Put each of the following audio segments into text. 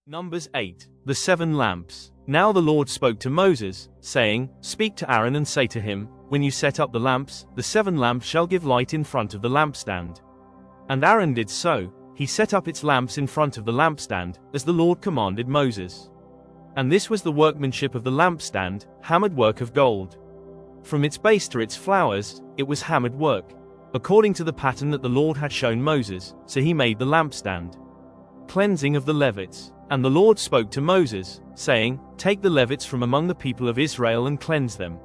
Numbers 8. The 7 lamps. Now the Lord spoke to Moses, saying, Speak to Aaron and say to him, When you set up the lamps, the 7 lamps shall give light in front of the lampstand. And Aaron did so. He set up its lamps in front of the lampstand, as the Lord commanded Moses. And this was the workmanship of the lampstand, hammered work of gold. From its base to its flowers, it was hammered work, according to the pattern that the Lord had shown Moses, so he made the lampstand. Cleansing of the Levites. And the Lord spoke to Moses, saying, Take the Levites from among the people of Israel and cleanse them.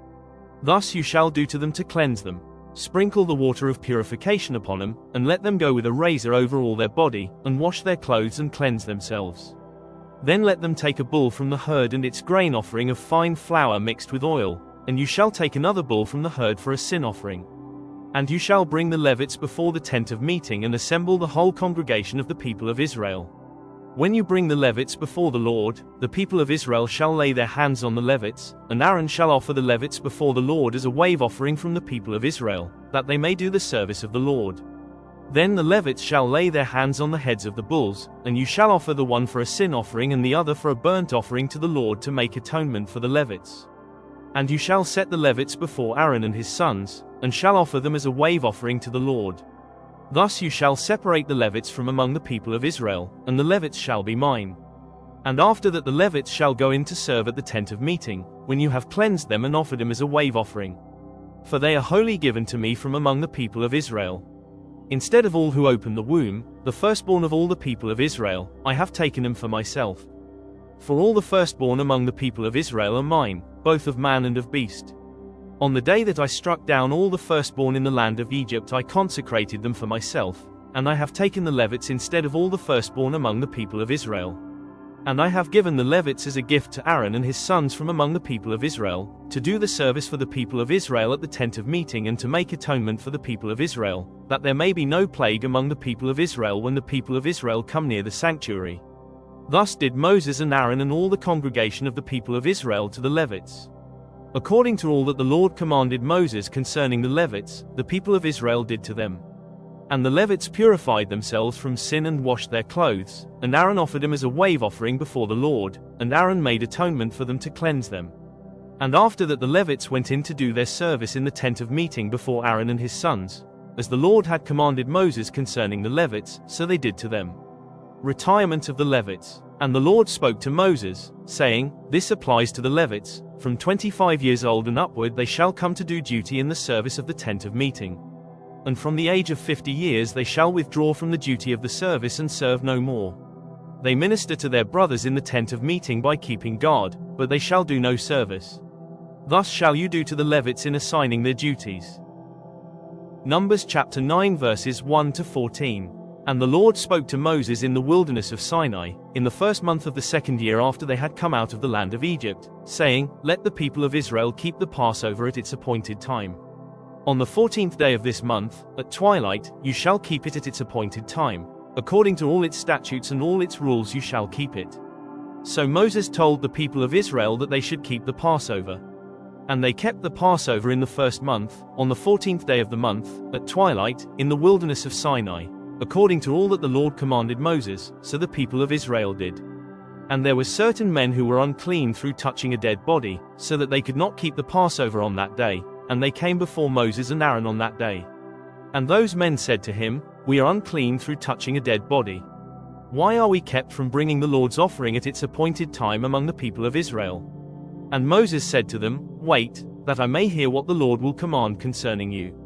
Thus you shall do to them to cleanse them. Sprinkle the water of purification upon them, and let them go with a razor over all their body, and wash their clothes and cleanse themselves. Then let them take a bull from the herd and its grain offering of fine flour mixed with oil, and you shall take another bull from the herd for a sin offering. And you shall bring the Levites before the tent of meeting and assemble the whole congregation of the people of Israel. When you bring the Levites before the Lord, the people of Israel shall lay their hands on the Levites, and Aaron shall offer the Levites before the Lord as a wave offering from the people of Israel, that they may do the service of the Lord. Then the Levites shall lay their hands on the heads of the bulls, and you shall offer the one for a sin offering and the other for a burnt offering to the Lord to make atonement for the Levites. And you shall set the Levites before Aaron and his sons, and shall offer them as a wave offering to the Lord. Thus you shall separate the Levites from among the people of Israel, and the Levites shall be mine. And after that the Levites shall go in to serve at the tent of meeting, when you have cleansed them and offered them as a wave offering. For they are wholly given to me from among the people of Israel. Instead of all who open the womb, the firstborn of all the people of Israel, I have taken them for myself. For all the firstborn among the people of Israel are mine, both of man and of beast. On the day that I struck down all the firstborn in the land of Egypt, I consecrated them for myself, and I have taken the Levites instead of all the firstborn among the people of Israel. And I have given the Levites as a gift to Aaron and his sons from among the people of Israel, to do the service for the people of Israel at the tent of meeting and to make atonement for the people of Israel, that there may be no plague among the people of Israel when the people of Israel come near the sanctuary. Thus did Moses and Aaron and all the congregation of the people of Israel to the Levites. According to all that the Lord commanded Moses concerning the Levites, the people of Israel did to them. And the Levites purified themselves from sin and washed their clothes, and Aaron offered them as a wave offering before the Lord, and Aaron made atonement for them to cleanse them. And after that the Levites went in to do their service in the tent of meeting before Aaron and his sons, as the Lord had commanded Moses concerning the Levites, so they did to them. Retirement of the Levites. And the Lord spoke to Moses, saying, This applies to the Levites, from 25 years old and upward they shall come to do duty in the service of the tent of meeting. And from the age of 50 years they shall withdraw from the duty of the service and serve no more. They minister to their brothers in the tent of meeting by keeping guard, but they shall do no service. Thus shall you do to the Levites in assigning their duties. Numbers chapter 9 verses 1 to 14. And the Lord spoke to Moses in the wilderness of Sinai, in the first month of the 2nd year after they had come out of the land of Egypt, saying, Let the people of Israel keep the Passover at its appointed time. On the 14th day of this month, at twilight, you shall keep it at its appointed time. According to all its statutes and all its rules you shall keep it. So Moses told the people of Israel that they should keep the Passover. And they kept the Passover in the first month, on the 14th day of the month, at twilight, in the wilderness of Sinai, according to all that the Lord commanded Moses, so the people of Israel did. And there were certain men who were unclean through touching a dead body, so that they could not keep the Passover on that day, and they came before Moses and Aaron on that day. And those men said to him, We are unclean through touching a dead body. Why are we kept from bringing the Lord's offering at its appointed time among the people of Israel? And Moses said to them, Wait, that I may hear what the Lord will command concerning you.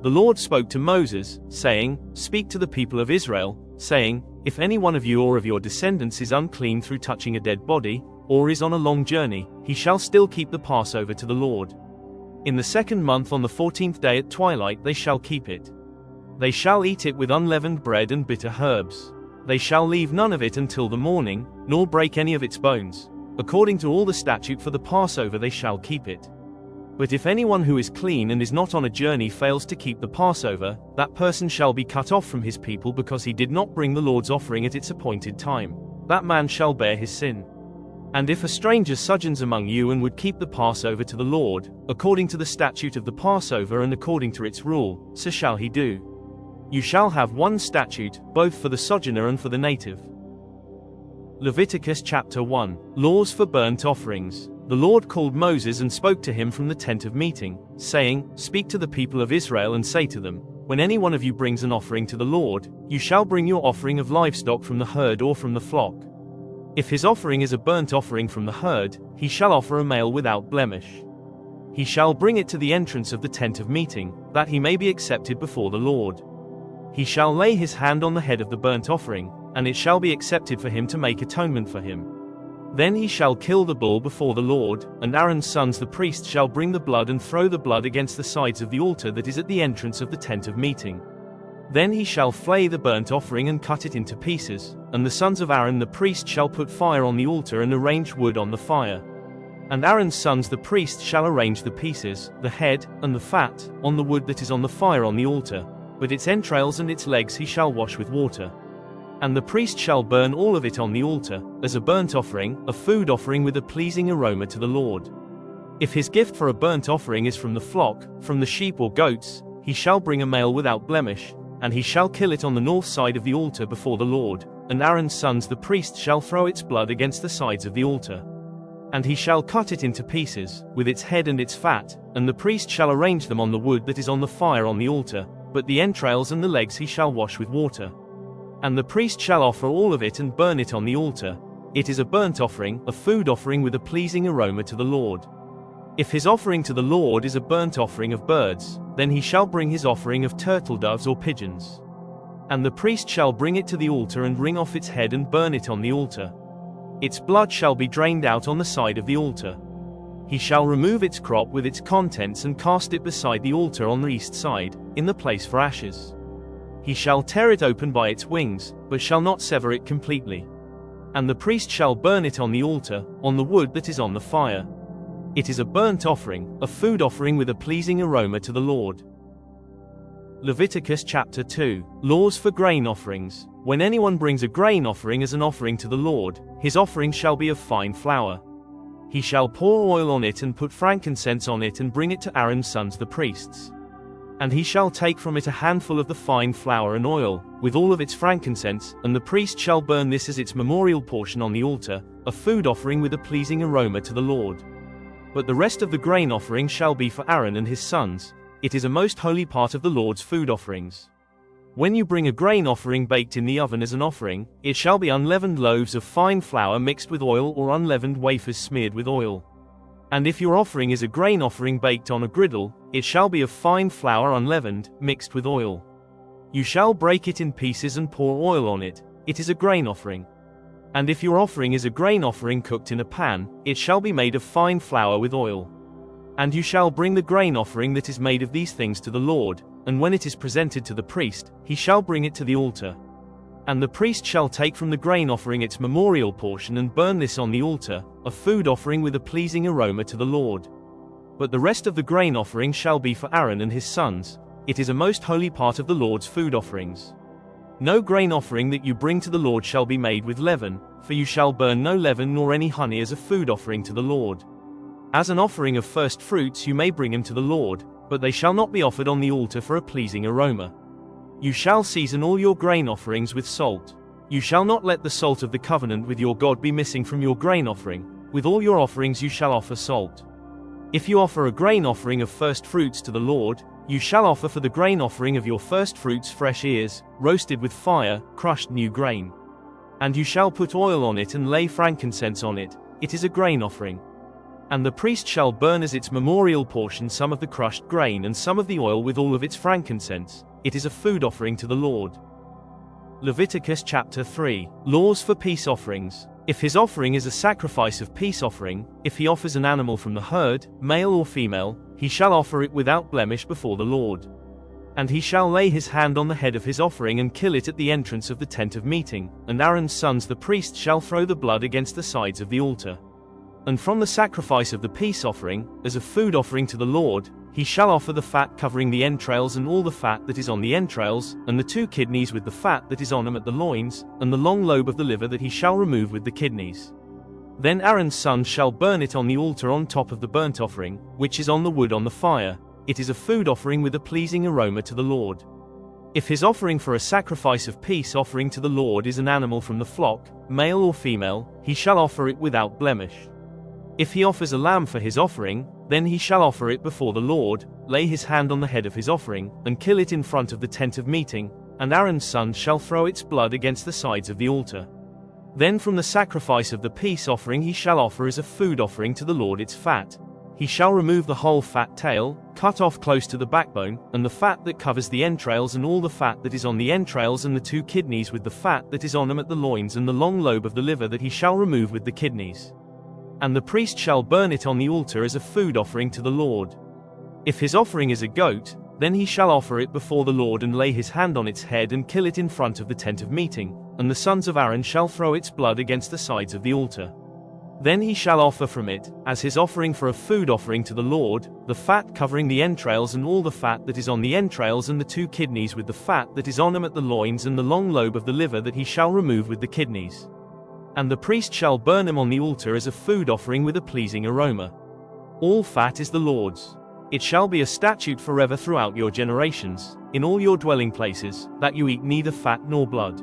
The Lord spoke to Moses, saying, Speak to the people of Israel, saying, If any one of you or of your descendants is unclean through touching a dead body, or is on a long journey, he shall still keep the Passover to the Lord. In the 2nd month on the 14th day at twilight they shall keep it. They shall eat it with unleavened bread and bitter herbs. They shall leave none of it until the morning, nor break any of its bones. According to all the statute for the Passover they shall keep it. But if anyone who is clean and is not on a journey fails to keep the Passover, that person shall be cut off from his people because he did not bring the Lord's offering at its appointed time. That man shall bear his sin. And if a stranger sojourns among you and would keep the Passover to the Lord, according to the statute of the Passover and according to its rule, so shall he do. You shall have one statute, both for the sojourner and for the native. Leviticus chapter 1. Laws for burnt offerings. The Lord called Moses and spoke to him from the tent of meeting, saying, Speak to the people of Israel and say to them, When any one of you brings an offering to the Lord, you shall bring your offering of livestock from the herd or from the flock. If his offering is a burnt offering from the herd, he shall offer a male without blemish. He shall bring it to the entrance of the tent of meeting, that he may be accepted before the Lord. He shall lay his hand on the head of the burnt offering, and it shall be accepted for him to make atonement for him. Then he shall kill the bull before the Lord, and Aaron's sons the priests shall bring the blood and throw the blood against the sides of the altar that is at the entrance of the tent of meeting. Then he shall flay the burnt offering and cut it into pieces, and the sons of Aaron the priest shall put fire on the altar and arrange wood on the fire. And Aaron's sons the priests shall arrange the pieces, the head, and the fat, on the wood that is on the fire on the altar, but its entrails and its legs he shall wash with water. And the priest shall burn all of it on the altar, as a burnt offering, a food offering with a pleasing aroma to the Lord. If his gift for a burnt offering is from the flock, from the sheep or goats, he shall bring a male without blemish, and he shall kill it on the north side of the altar before the Lord, and Aaron's sons the priests shall throw its blood against the sides of the altar. And he shall cut it into pieces, with its head and its fat, and the priest shall arrange them on the wood that is on the fire on the altar, but the entrails and the legs he shall wash with water. And the priest shall offer all of it and burn it on the altar. It is a burnt offering, a food offering with a pleasing aroma to the Lord. If his offering to the Lord is a burnt offering of birds, then he shall bring his offering of turtle doves or pigeons. And the priest shall bring it to the altar and wring off its head and burn it on the altar. Its blood shall be drained out on the side of the altar. He shall remove its crop with its contents and cast it beside the altar on the east side, in the place for ashes. He shall tear it open by its wings, but shall not sever it completely. And the priest shall burn it on the altar, on the wood that is on the fire. It is a burnt offering, a food offering with a pleasing aroma to the Lord. Leviticus chapter 2. Laws for grain offerings. When anyone brings a grain offering as an offering to the Lord, his offering shall be of fine flour. He shall pour oil on it and put frankincense on it and bring it to Aaron's sons the priests. And he shall take from it a handful of the fine flour and oil, with all of its frankincense, and the priest shall burn this as its memorial portion on the altar, a food offering with a pleasing aroma to the Lord. But the rest of the grain offering shall be for Aaron and his sons. It is a most holy part of the Lord's food offerings. When you bring a grain offering baked in the oven as an offering, it shall be unleavened loaves of fine flour mixed with oil or unleavened wafers smeared with oil. And if your offering is a grain offering baked on a griddle, it shall be of fine flour unleavened, mixed with oil. You shall break it in pieces and pour oil on it. It is a grain offering. And if your offering is a grain offering cooked in a pan, it shall be made of fine flour with oil. And you shall bring the grain offering that is made of these things to the Lord, and when it is presented to the priest, he shall bring it to the altar. And the priest shall take from the grain offering its memorial portion and burn this on the altar, a food offering with a pleasing aroma to the Lord. But the rest of the grain offering shall be for Aaron and his sons. It is a most holy part of the Lord's food offerings. No grain offering that you bring to the Lord shall be made with leaven, for you shall burn no leaven nor any honey as a food offering to the Lord. As an offering of first fruits you may bring them to the Lord, but they shall not be offered on the altar for a pleasing aroma. You shall season all your grain offerings with salt. You shall not let the salt of the covenant with your God be missing from your grain offering. With all your offerings you shall offer salt. If you offer a grain offering of first fruits to the Lord, you shall offer for the grain offering of your first fruits fresh ears, roasted with fire, crushed new grain. And you shall put oil on it and lay frankincense on it. It is a grain offering. And the priest shall burn as its memorial portion some of the crushed grain and some of the oil with all of its frankincense. It is a food offering to the Lord. Leviticus chapter 3. Laws for peace offerings. If his offering is a sacrifice of peace offering, if he offers an animal from the herd, male or female, he shall offer it without blemish before the Lord. And he shall lay his hand on the head of his offering and kill it at the entrance of the tent of meeting, and Aaron's sons the priests shall throw the blood against the sides of the altar. And from the sacrifice of the peace offering, as a food offering to the Lord, he shall offer the fat covering the entrails and all the fat that is on the entrails, and the 2 kidneys with the fat that is on them at the loins, and the long lobe of the liver that he shall remove with the kidneys. Then Aaron's sons shall burn it on the altar on top of the burnt offering, which is on the wood on the fire. It is a food offering with a pleasing aroma to the Lord. If his offering for a sacrifice of peace offering to the Lord is an animal from the flock, male or female, he shall offer it without blemish. If he offers a lamb for his offering, then he shall offer it before the Lord, lay his hand on the head of his offering, and kill it in front of the tent of meeting, and Aaron's son shall throw its blood against the sides of the altar. Then from the sacrifice of the peace offering he shall offer as a food offering to the Lord its fat. He shall remove the whole fat tail, cut off close to the backbone, and the fat that covers the entrails and all the fat that is on the entrails and the 2 kidneys with the fat that is on them at the loins and the long lobe of the liver that he shall remove with the kidneys. And the priest shall burn it on the altar as a food offering to the Lord. If his offering is a goat, then he shall offer it before the Lord and lay his hand on its head and kill it in front of the tent of meeting, and the sons of Aaron shall throw its blood against the sides of the altar. Then he shall offer from it, as his offering for a food offering to the Lord, the fat covering the entrails and all the fat that is on the entrails and the 2 kidneys with the fat that is on them at the loins and the long lobe of the liver that he shall remove with the kidneys. And the priest shall burn them on the altar as a food offering with a pleasing aroma. All fat is the Lord's. It shall be a statute forever throughout your generations, in all your dwelling places, that you eat neither fat nor blood.